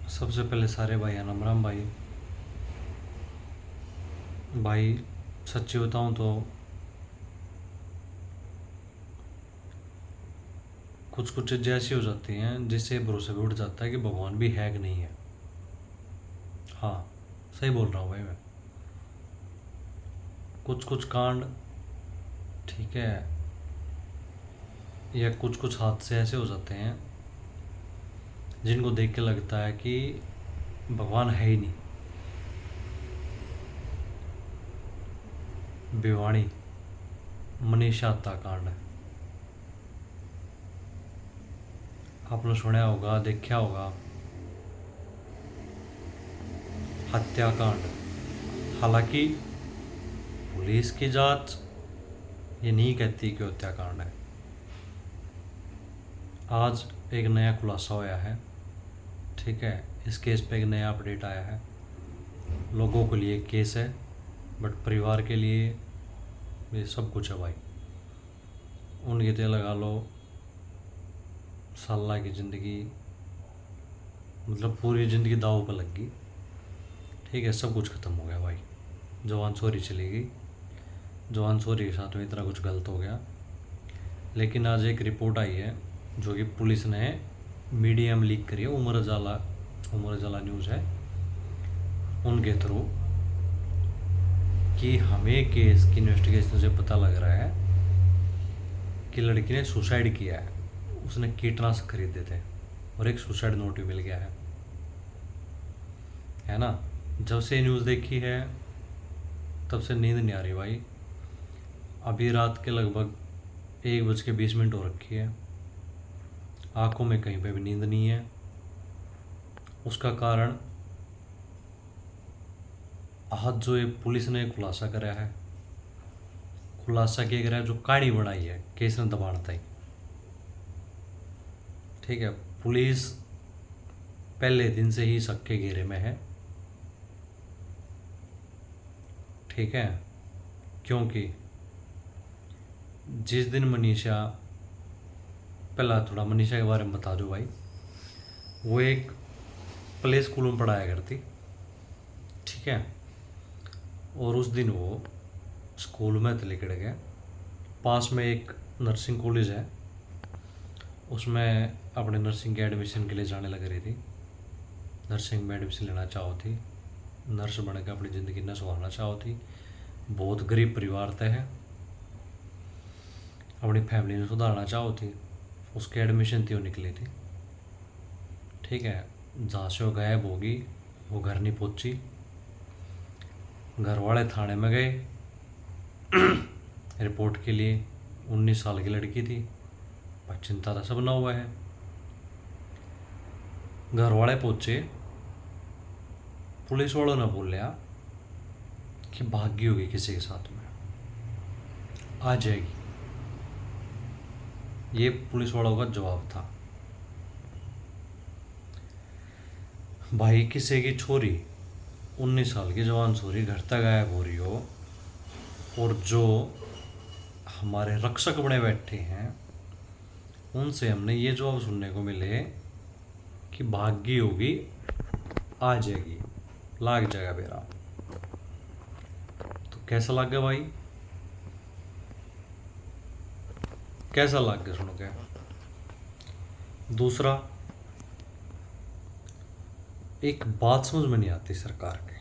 सबसे पहले सारे भाई राम राम भाई। भाई सच्ची बताऊं तो कुछ कुछ चीज़ें ऐसी हो जाती हैं जिससे भरोसा भी उठ जाता है कि भगवान भी है कि नहीं है। हाँ, सही बोल रहा हूँ भाई मैं। कुछ कुछ कांड, ठीक है, या कुछ कुछ हादसे ऐसे हो जाते हैं जिनको देख के लगता है कि भगवान है ही नहीं। भिवाड़ी मनीषा हत्याकांड आपने सुना होगा, देखा होगा। हत्याकांड, हालांकि पुलिस की जांच ये नहीं कहती कि हत्याकांड है। आज एक नया खुलासा होया है, ठीक है। इस केस पे एक नया अपडेट आया है। लोगों के लिए केस है, बट परिवार के लिए ये सब कुछ है भाई। उनकी तो लगा लो साला की ज़िंदगी, मतलब पूरी ज़िंदगी दाव पर लग गई, ठीक है। सब कुछ ख़त्म हो गया भाई। जवान छोरी चली गई, जवान छोरी के साथ में इतना कुछ गलत हो गया। लेकिन आज एक रिपोर्ट आई है जो कि पुलिस ने मीडिया में लीक करी है। उमर उजाला न्यूज़ है उनके थ्रू, कि हमें केस की इन्वेस्टिगेशन से पता लग रहा है कि लड़की ने सुसाइड किया है। उसने कीटनाशक खरीदे थे और एक सुसाइड नोट भी मिल गया है ना। जब से न्यूज़ देखी है तब से नींद नहीं आ रही भाई। अभी रात के लगभग 1:20 हो रखी है, आंखों में कहीं पे भी नींद नहीं है। उसका कारण आज जो ये पुलिस ने खुलासा करा है, खुलासा किया गया है, जो कहानी बनाई है केस ने दबाणता ही, ठीक है। पुलिस पहले दिन से ही शक के घेरे में है, ठीक है। क्योंकि जिस दिन मनीषा, पहला थोड़ा मनीषा के बारे में बता दो भाई। वो एक प्ले स्कूल में पढ़ाया करती, ठीक है। और उस दिन वो स्कूल में लेकर गया, पास में एक नर्सिंग कॉलेज है, उसमें अपने नर्सिंग के एडमिशन के लिए जाने लग रही थी। नर्सिंग में एडमिशन लेना चाहो थी, नर्स बन के अपनी ज़िंदगी न संवारना चाहो थी। बहुत गरीब परिवार तय है, अपनी फैमिली में सुधारना चाहो थी। उसके एडमिशन थी, वो निकली थी, ठीक है। जहाँ से वो गायब होगी वो घर नहीं पहुँची। घर वाले थाने में गए रिपोर्ट के लिए। 19 साल की लड़की थी, पर चिंता था सब ना हुआ है। घर वाले पहुँचे, पुलिस वालों ने बोलिया कि भागी होगी किसी के साथ में, आ जाएगी। ये पुलिस वालों का जवाब था। भाई किसी की छोरी, 19 साल की जवान छोरी घर तक गायब हो रही हो, और जो हमारे रक्षक बने बैठे हैं उनसे हमने ये जवाब सुनने को मिले कि भागी होगी, आ जाएगी, लाग जाएगा बेरा। तो कैसा लग गया भाई, कैसा लग गया सुन के। दूसरा, एक बात समझ में नहीं आती सरकार के,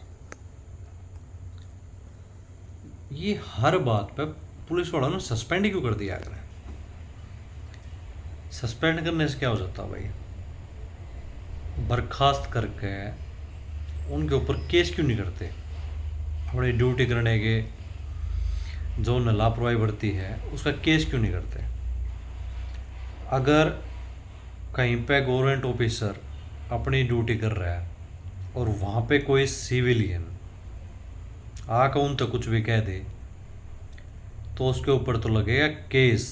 ये हर बात पे पुलिस वालों ने सस्पेंड क्यों कर दिया है। सस्पेंड करने से क्या हो जाता भाई, बर्खास्त करके उनके ऊपर केस क्यों नहीं करते। अपनी ड्यूटी करने के जो उन्हें लापरवाही बढ़ती है उसका केस क्यों नहीं करते। अगर कहीं पे गवर्नमेंट ऑफिसर अपनी ड्यूटी कर रहा है और वहाँ पे कोई सिविलियन आकर उन तक कुछ भी कह दे, तो उसके ऊपर तो लगेगा केस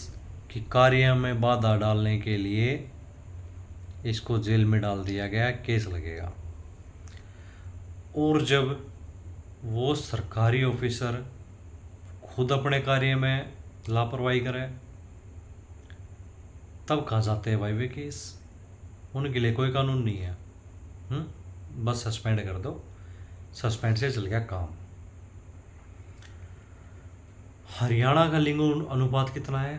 कि कार्य में बाधा डालने के लिए इसको जेल में डाल दिया गया, केस लगेगा। और जब वो सरकारी ऑफिसर खुद अपने कार्य में लापरवाही करे, तब कहाँ जाते हैं भाई वे केस। उनके लिए कोई कानून नहीं है। बस सस्पेंड कर दो। सस्पेंड से चल गया काम। हरियाणा का लिंग अनुपात कितना है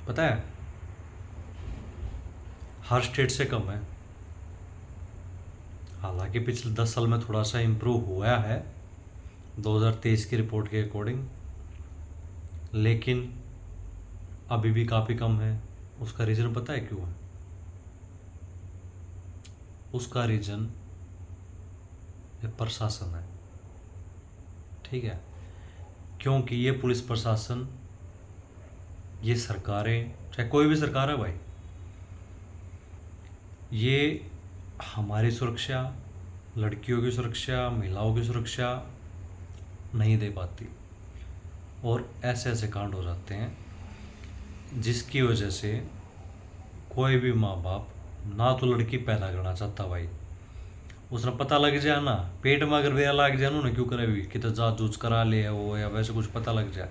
पता है? हर स्टेट से कम है। हालांकि पिछले 10 साल में थोड़ा सा इम्प्रूव हुआ है 2023 की रिपोर्ट के अकॉर्डिंग, लेकिन अभी भी काफ़ी कम है। उसका रीज़न पता है क्यों है? उसका रीज़न ये प्रशासन है, ठीक है? क्योंकि ये पुलिस प्रशासन, ये सरकारें, चाहे कोई भी सरकार है भाई, ये हमारी सुरक्षा, लड़कियों की सुरक्षा, महिलाओं की सुरक्षा नहीं दे पाती, और ऐसे ऐसे कांड हो जाते हैं जिसकी वजह से कोई भी माँ बाप ना तो लड़की पैदा करना चाहता भाई। उसने पता लग जाए ना, पेट में अगर वेरा लग जाए ना, क्यों करे भी कि तो जाँच जूझ करा ले वो, या वैसे कुछ पता लग जाए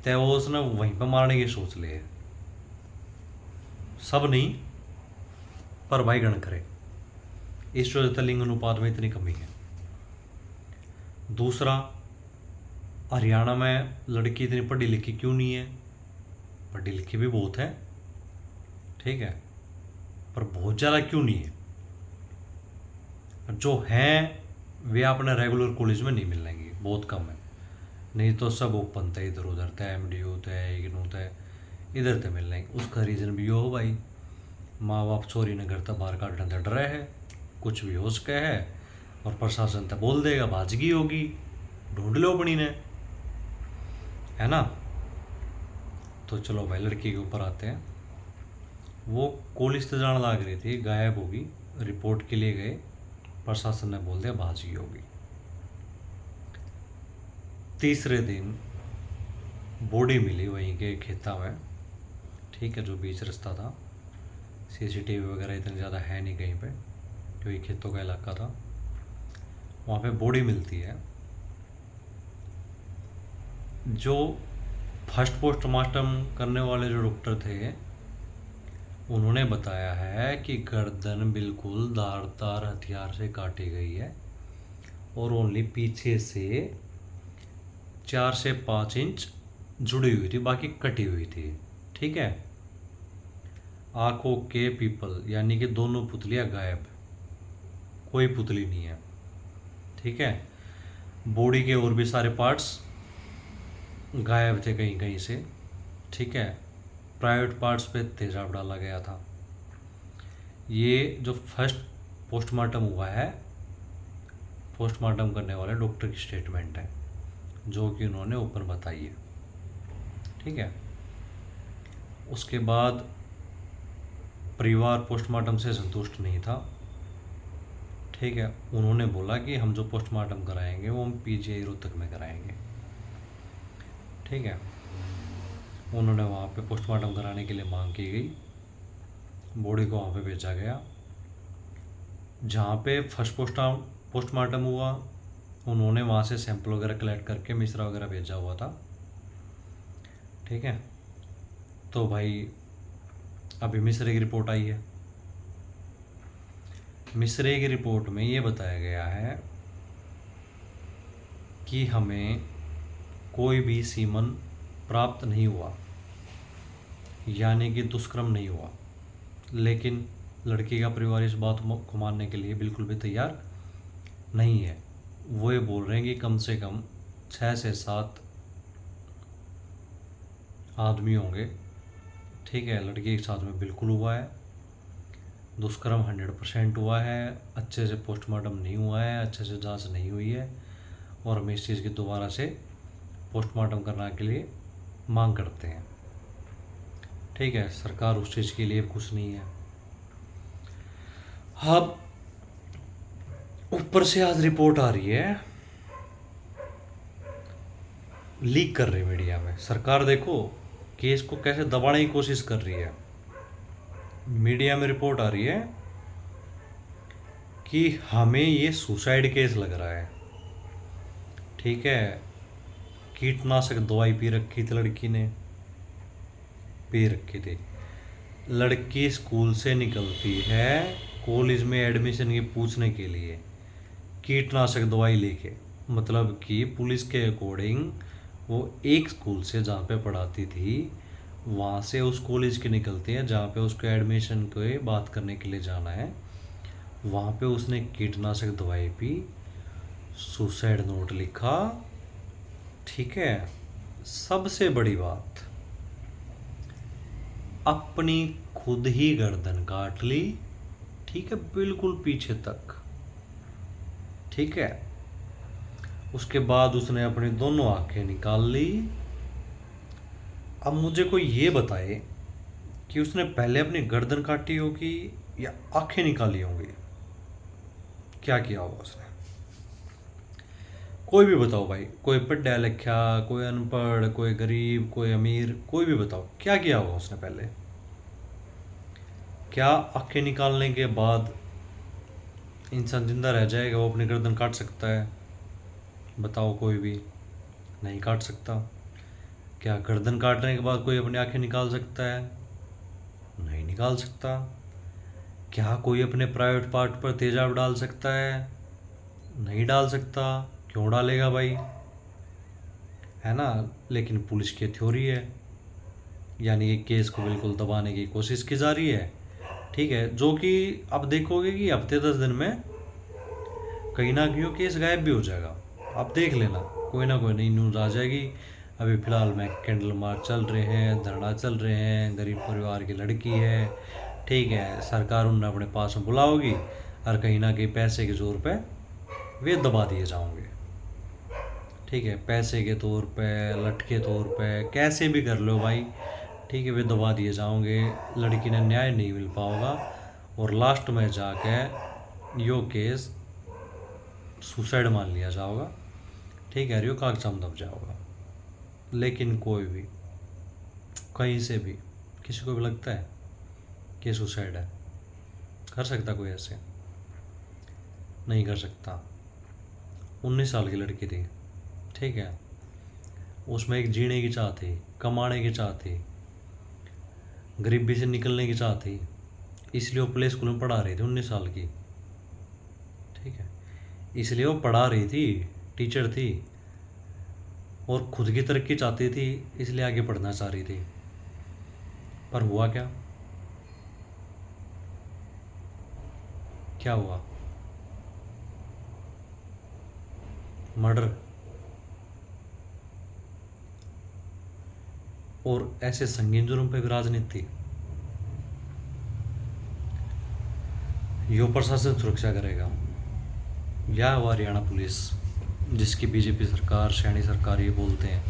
तो वो उसने वहीं पर मारने की सोच ले। सब नहीं पर भाई गण करे, इस वजह से लिंग अनुपात में इतनी कमी है। दूसरा, हरियाणा में लड़की इतनी पढ़ी लिखी क्यों नहीं है? पढ़ी लिखी भी बहुत है, ठीक है, पर बहुत ज़्यादा क्यों नहीं है? जो हैं वे अपने रेगुलर कॉलेज में नहीं मिलेंगी, बहुत कम है। नहीं तो सब ओपन थे इधर उधर थे, MDU थे, इग्नू थे, इधर थे मिल लेंगे। उसका रीज़न भी हो भाई, माँ बाप चोरी न करता बाहर काटने से डर रहे है, कुछ भी हो सके है, और प्रशासन तो बोल देगा भाजगी होगी, ढूंढ लो अपनी ने, है ना? तो चलो भाई लड़की के ऊपर आते हैं। वो कॉलेज तो जान लग रही थी, गायब होगी, रिपोर्ट के लिए गए, प्रशासन ने बोल दिया भाजगी होगी। तीसरे दिन बॉडी मिली वहीं के खेता में, ठीक है, जो बीच रास्ता था। CCTV वगैरह इतनी ज़्यादा है नहीं कहीं पे, क्योंकि खेतों का इलाका था। वहाँ पे बॉडी मिलती है। जो फर्स्ट पोस्टमार्टम करने वाले जो डॉक्टर थे, उन्होंने बताया है कि गर्दन बिल्कुल धारदार हथियार से काटी गई है, और ओनली पीछे से 4 से 5 इंच जुड़ी हुई थी, बाकी कटी हुई थी, ठीक है। आंखों के पीपल यानी कि दोनों पुतलियां गायब, कोई पुतली नहीं है, ठीक है। बॉडी के और भी सारे पार्ट्स गायब थे कहीं कहीं से, ठीक है। प्राइवेट पार्ट्स पे तेजाब डाला गया था। ये जो फर्स्ट पोस्टमार्टम हुआ है, पोस्टमार्टम करने वाले डॉक्टर की स्टेटमेंट है, जो कि उन्होंने ऊपर बताई है, ठीक है। उसके बाद परिवार पोस्टमार्टम से संतुष्ट नहीं था, ठीक है। उन्होंने बोला कि हम जो पोस्टमार्टम कराएंगे वो हम PGI रोहतक में कराएंगे, ठीक है। उन्होंने वहाँ पे पोस्टमार्टम कराने के लिए मांग की गई, बॉडी को वहाँ पे भेजा गया। जहाँ पे फर्स्ट पोस्टमार्टम हुआ, उन्होंने वहाँ से सैंपल वगैरह कलेक्ट करके मिश्रा वगैरह भेजा हुआ था, ठीक है। तो भाई अभी मिश्रे की रिपोर्ट आई है। मिश्रे की रिपोर्ट में ये बताया गया है कि हमें कोई भी सीमन प्राप्त नहीं हुआ, यानी कि दुष्कर्म नहीं हुआ। लेकिन लड़की का परिवार इस बात को मानने के लिए बिल्कुल भी तैयार नहीं है। वो ये बोल रहे हैं कि कम से कम 6 से 7 आदमी होंगे, ठीक है। लड़की के साथ में बिल्कुल हुआ है, दुष्कर्म 100% हुआ है, अच्छे से पोस्टमार्टम नहीं हुआ है, अच्छे से जांच नहीं हुई है, और हम इस चीज़ की दोबारा से पोस्टमार्टम करने के लिए मांग करते हैं, ठीक है। सरकार उस चीज़ के लिए कुछ नहीं है। अब ऊपर से आज रिपोर्ट आ रही है, लीक कर रही है मीडिया में। सरकार देखो केस को कैसे दबाने की कोशिश कर रही है। मीडिया में रिपोर्ट आ रही है कि हमें ये सुसाइड केस लग रहा है, ठीक है। कीटनाशक दवाई पी रखी थी लड़की ने, पी रखी थी। लड़की स्कूल से निकलती है, कॉलेज में एडमिशन की पूछने के लिए कीटनाशक दवाई लेके, मतलब कि पुलिस के अकॉर्डिंग वो एक स्कूल से जहाँ पे पढ़ाती थी वहाँ से उस कॉलेज के निकलते हैं जहाँ पे उसको एडमिशन के बात करने के लिए जाना है, वहाँ पे उसने कीटनाशक दवाई पी, सुसाइड नोट लिखा। ठीक है, सबसे बड़ी बात, अपनी खुद ही गर्दन काट ली। ठीक है, बिल्कुल पीछे तक। ठीक है, उसके बाद उसने अपनी दोनों आंखें निकाल ली। अब मुझे कोई ये बताए कि उसने पहले अपनी गर्दन काटी होगी या आंखें निकाली होंगी, क्या किया होगा उसने? कोई भी बताओ भाई, कोई पढ़ा लिखा, कोई अनपढ़, कोई गरीब, कोई अमीर, कोई भी बताओ क्या किया होगा उसने पहले? क्या आंखें निकालने के बाद इंसान जिंदा रह जाएगा? वो अपनी गर्दन काट सकता है? बताओ कोई भी। नहीं काट सकता। क्या गर्दन काटने के बाद कोई अपनी आंखें निकाल सकता है? नहीं निकाल सकता। क्या कोई अपने प्राइवेट पार्ट पर तेजाब डाल सकता है? नहीं डाल सकता। क्यों डालेगा भाई? है ना? लेकिन पुलिस की थ्योरी है, यानी कि केस को बिल्कुल दबाने की कोशिश की जा रही है। ठीक है, जो कि अब देखोगे कि हफ्ते 10 दिन में कहीं ना कहीं केस गायब भी हो जाएगा। आप देख लेना, कोई ना कोई नई न्यूज़ आ जाएगी। अभी फ़िलहाल में कैंडल मार्च चल रहे हैं, धरना चल रहे हैं, गरीब परिवार की लड़की है। ठीक है, सरकार उन्हें अपने पास में बुलाओगी और कहीं ना कहीं पैसे के जोर पे वे दबा दिए जाओगे। ठीक है, पैसे के तौर पे, लट के तौर पे, कैसे भी कर लो भाई। ठीक है, वे दबा दिए जाओगे, लड़की ने न्याय नहीं मिल पाओगा और लास्ट में जाके यो केस सुसाइड मान लिया जाओगा। ठीक है, यो कागजात में दब जाओगा। लेकिन कोई भी कहीं से भी किसी को भी लगता है कि सुसाइड है, कर सकता कोई ऐसे? नहीं कर सकता। 19 साल की लड़की थी। ठीक है, उसमें एक जीने की चाह थी, कमाने की चाह थी, गरीबी से निकलने की चाह थी, इसलिए वो प्ले स्कूल में पढ़ा रही थी 19 साल की। ठीक है, इसलिए वो पढ़ा रही थी, टीचर थी, और खुद की तरक्की चाहती थी, इसलिए आगे पढ़ना चाह रही थी। पर हुआ क्या? क्या हुआ? मर्डर। और ऐसे संगीन जुर्म पे भी राजनीति। यो प्रशासन सुरक्षा करेगा या वो हरियाणा पुलिस, जिसकी बीजेपी सरकार, सैनी सरकार ये बोलते हैं?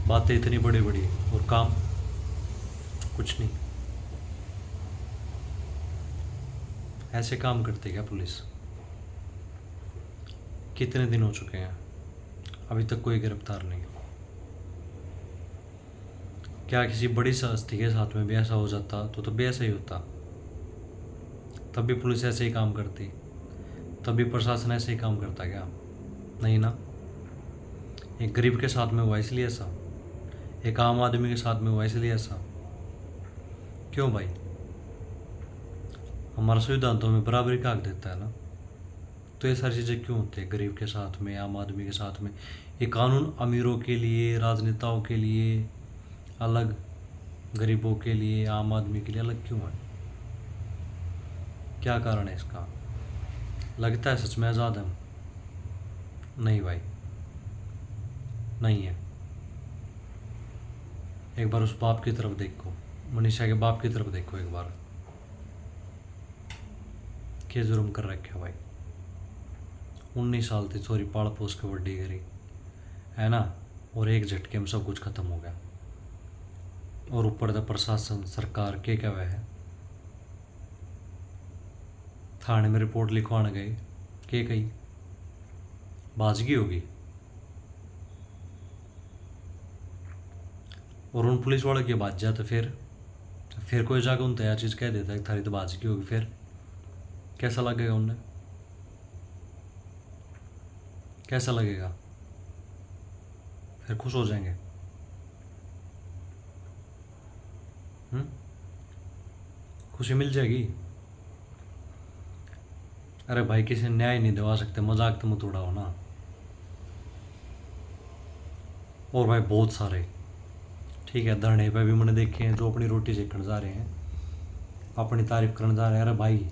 बातें इतनी बड़ी बड़ी और काम कुछ नहीं। ऐसे काम करते क्या पुलिस? कितने दिन हो चुके हैं, अभी तक कोई गिरफ्तार नहीं। क्या किसी बड़ी हस्ती के साथ में भी ऐसा हो जाता तो भी ऐसा ही होता? तब भी पुलिस ऐसे ही काम करती? तब भी प्रशासन ऐसे ही काम करता क्या? नहीं ना। एक गरीब के साथ में हुआ इसलिए ऐसा, एक आम आदमी के साथ में हुआ इसलिए ऐसा। क्यों भाई? हमारा संविधान तो हमें बराबरी का हक देता है ना। तो ये सारी चीज़ें क्यों होती है गरीब के साथ में, आम आदमी के साथ में? ये कानून अमीरों के लिए, राजनेताओं के लिए अलग, गरीबों के लिए, आम आदमी के लिए अलग क्यों है? क्या कारण है इसका? लगता है सच में आज़ाद हम? नहीं भाई, नहीं है। एक बार उस बाप की तरफ देखो, मनीषा के बाप की तरफ देखो एक बार, क्या जुर्म कर रखे भाई। 19 साल थी, सॉरी, पाल पोस के बड्डी करी, है ना, और एक झटके में सब कुछ खत्म हो गया। और ऊपर से प्रशासन, सरकार के क्या वह है? थाने में रिपोर्ट लिखवाने गए, के कही बाजगी होगी। और उन पुलिस वाले की बात जाए तो फिर कोई जाकर उन तैयार चीज़ कह देता है थारी तो बाजगी होगी, फिर कैसा लगेगा उन्हें? कैसा लगेगा? फिर खुश हो जाएंगे? खुशी मिल जाएगी। अरे भाई किसी न्याय नहीं दिवा सकते, मजाक तो मत उड़ाओ ना। और भाई बहुत सारे, ठीक है, धरने पे भी मैंने देखे हैं जो अपनी रोटी सेकने जा रहे हैं, अपनी तारीफ करने जा रहे हैं। अरे भाई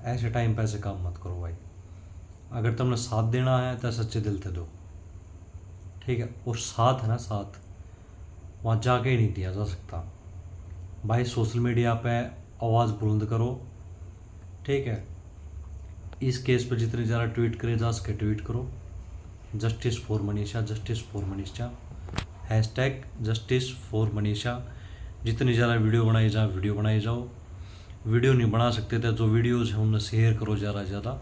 ऐसे टाइम पे ऐसे काम मत करो भाई। अगर तुमने साथ देना है तो सच्चे दिल से दो, ठीक है। और साथ है ना, साथ वहाँ जाके ही नहीं दिया जा सकता भाई। सोशल मीडिया पे आवाज़ बुलंद करो, ठीक है। इस केस पे जितने ज़्यादा ट्वीट करे जा सके ट्वीट करो। Justice for Manisha, justice for Manisha, hashtag justice for Manisha. जितनी ज़्यादा वीडियो बनाई जाए वीडियो बनाई जाओ। वीडियो नहीं बना सकते थे जो वीडियोज़ हैं उन्हें शेयर करो ज़्यादा से ज़्यादा,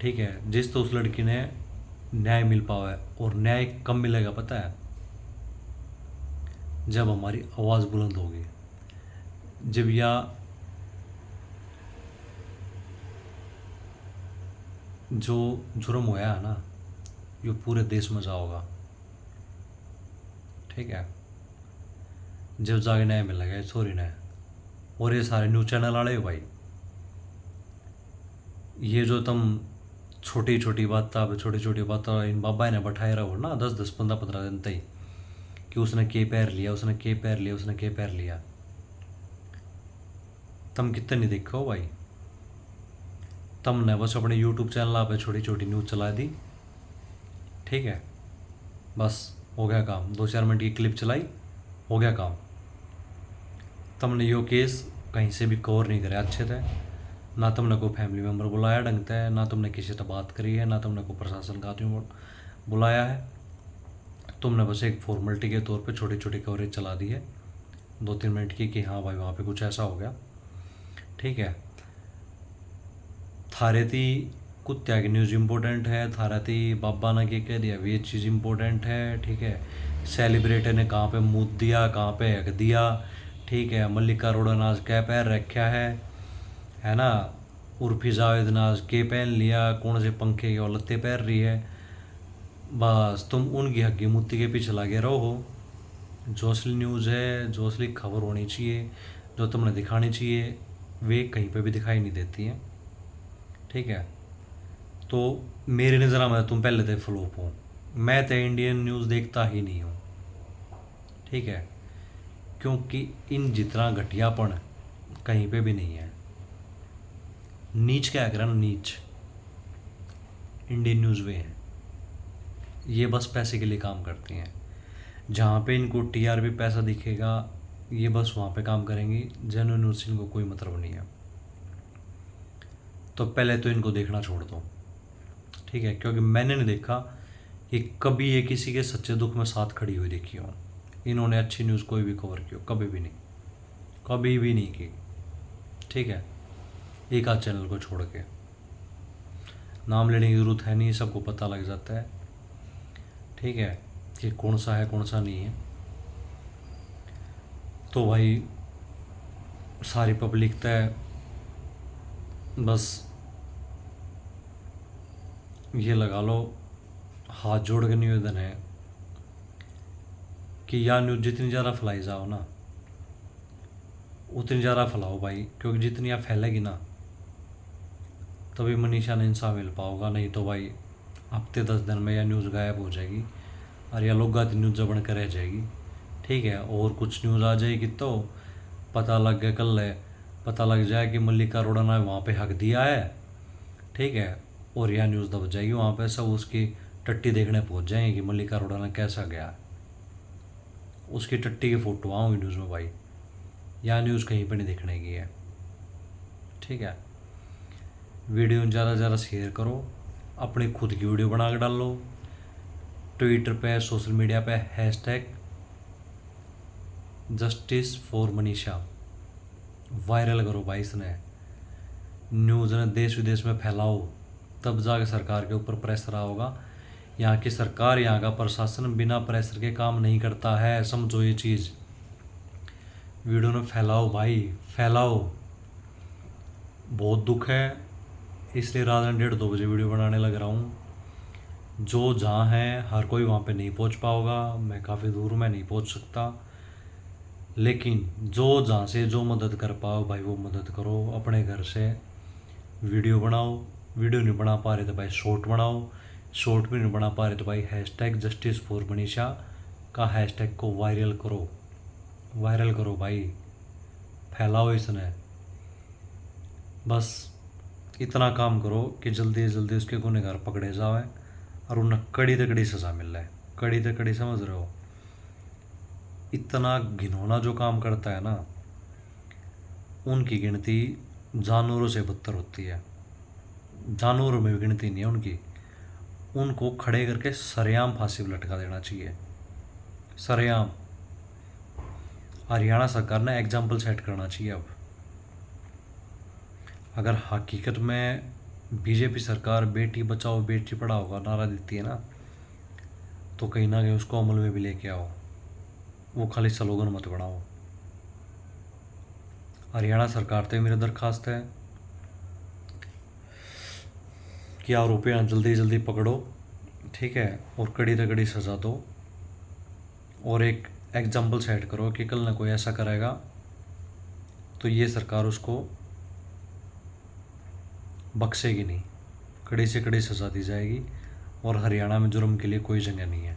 ठीक है। जिस तो उस लड़की ने न्याय मिल पावा है। और न्याय कब मिलेगा पता है? जब हमारी आवाज़ बुलंद होगी, जब या जो जुर्म होया है ना ये पूरे देश में जाओगा, ठीक है। जब जाके न्याय मिलेगा छोरी ने। और ये सारे न्यूज़ चैनल वाले हो भाई, ये जो तुम छोटी छोटी बात इन बाबा ने बैठाए रहो ना 10-10 15-15 दिन तक कि उसने के पैर लिया, उसने के पैर लिया, उसने के पैर लिया। तुम कितने नहीं देखो भाई। तुमने बस अपने यूट्यूब चैनल पे छोटी छोटी न्यूज़ चला दी, ठीक है। बस हो गया काम। 2-4 मिनट की क्लिप चलाई, हो गया काम। तुमने यो केस कहीं से भी कवर नहीं करे अच्छे थे। ना तुमने कोई फैमिली मेम्बर बुलाया ढंग से, ना तुमने किसी से बात करी है, ना तुमने कोई प्रशासन का आदमी बुलाया है। तुमने बस एक फॉर्मेलिटी के तौर पे छोटी छोटी कवरेज चला दी है 2-3 मिनट की कि हाँ भाई वहाँ पे कुछ ऐसा हो गया, ठीक है। थारे थी कुत्त्या की न्यूज़ इम्पोर्टेंट है, थारा थी बाबा ने के कह दिया ये चीज़ इम्पोर्टेंट है, ठीक है। सेलिब्रिटी ने कहाँ पे मुँह दिया, कहाँ पे हक दिया, ठीक है। मल्लिका अरोड़ा ने आज क्या पैर रखा है ना। उर्फी जावेद ने आज के पहन लिया, कौन से पंखे के लत्ते पैर रही है। बस तुम उनकी हग्गी मुत्ती के पीछे लगे रहो। जो असली न्यूज़ है, जो असली खबर होनी चाहिए, जो तुमने दिखानी चाहिए, वे कहीं पे भी दिखाई नहीं देती हैं, ठीक है। तो मेरी नज़र में तुम पहले थे फ्लॉप हो। मैं तो इंडियन न्यूज़ देखता ही नहीं हूँ, ठीक है। क्योंकि इन जितना घटियापन कहीं पे भी नहीं है। नीच क्या करा ना, नीच इंडियन न्यूज़ वे हैं, ये बस पैसे के लिए काम करती हैं। जहाँ पे इनको टीआरपी पैसा दिखेगा ये बस वहाँ पे काम करेंगी। जेन्युइन न्यूज़ से इनको कोई मतलब नहीं है। तो पहले तो इनको देखना छोड़ दो, ठीक है। क्योंकि मैंने नहीं देखा कि कभी ये किसी के सच्चे दुख में साथ खड़ी हुई देखी हो। इन्होंने अच्छी न्यूज़ कोई भी कवर की हो, कभी भी नहीं, कभी भी नहीं की, ठीक है। एक आध चैनल को छोड़ के, नाम लेने की ज़रूरत है नहीं, सबको पता लग जाता है, ठीक है, कि कौन सा है कौन सा नहीं है। तो भाई सारी पब्लिक तय बस ये लगा लो, हाथ जोड़ के निवेदन है कि यह न्यूज़ जितनी ज़्यादा फैलाई जाओ ना उतनी ज़्यादा फैलाओ भाई। क्योंकि जितनी आप फैलेगी ना तभी मनीषा ने इंसाफ मिल पाओगा। नहीं तो भाई हफ्ते 10 दिन में यह न्यूज़ गायब हो जाएगी और यह लोग गाती न्यूज़ बन कर रह जाएगी, ठीक है। और कुछ न्यूज़ आ जाएगी तो पता लग गया, कल है पता लग जाए कि मल्लिका अरोड़ा ने वहाँ पे हक दिया है, ठीक है। और यह न्यूज़ दब जाएगी, वहाँ पे सब उसकी टट्टी देखने पहुँच जाएंगे कि मल्लिका अरोड़ा ने कैसा गया। उसकी टट्टी की फ़ोटो आऊँगी न्यूज़ में भाई। यह न्यूज़ कहीं पर नहीं दिखने की है, ठीक है। वीडियो ज़्यादा से ज़्यादा शेयर करो, अपनी खुद की वीडियो बना कर डालो ट्विटर पे, सोशल मीडिया पे, hashtag justice for Manisha viral करो भाई। इसने न्यूज़ ने देश विदेश में फैलाओ, तब जाके सरकार के ऊपर प्रेशर होगा। यहाँ की सरकार, यहाँ का प्रशासन बिना प्रेशर के काम नहीं करता है, समझो ये चीज़। वीडियो ने फैलाओ भाई, फैलाओ। बहुत दुख है, इसलिए रात में 1:30-2 बजे वीडियो बनाने लग रहा हूँ। जो जहाँ है हर कोई वहाँ पे नहीं पहुँच पाओगा, मैं काफ़ी दूर में नहीं पहुँच सकता, लेकिन जो जहाँ से जो मदद कर पाओ भाई वो मदद करो। अपने घर से वीडियो बनाओ, वीडियो नहीं बना पा रहे तो भाई शॉर्ट बनाओ, शॉर्ट भी नहीं बना पा रहे तो भाई हैशटैग जस्टिस फॉर मनीषा का हैशटैग को वायरल करो, वायरल करो भाई, फैलाओ इसने। बस इतना काम करो कि जल्दी से जल्दी उसके गुनहगार पकड़े जाए और उन्हें कड़ी से कड़ी सज़ा मिल जाए। कड़ी से कड़ी समझ रहे हो? इतना घिनौना जो काम करता है ना, उनकी गिनती जानवरों से बदतर होती है। जानवरों में भी गिनती नहीं है उनकी। उनको खड़े करके सरेआम फांसी पर लटका देना चाहिए, सरेआम। हरियाणा सरकार ने एग्जाम्पल सेट करना चाहिए अब। अगर हकीकत में बीजेपी सरकार बेटी बचाओ बेटी पढ़ाओ का नारा देती है ना, तो कहीं ना कहीं उसको अमल में भी लेके आओ, वो खाली स्लोगन मत बनाओ। हरियाणा सरकार से मेरी दरख्वास्त है कि आरोपियां जल्दी जल्दी पकड़ो, ठीक है, और कड़ी से कड़ी सज़ा दो, और एक एग्जाम्पल सेट करो कि कल ना कोई ऐसा करेगा तो ये सरकार उसको बख्शेगी नहीं, कड़ी से कड़ी सज़ा दी जाएगी। और हरियाणा में जुर्म के लिए कोई जगह नहीं है।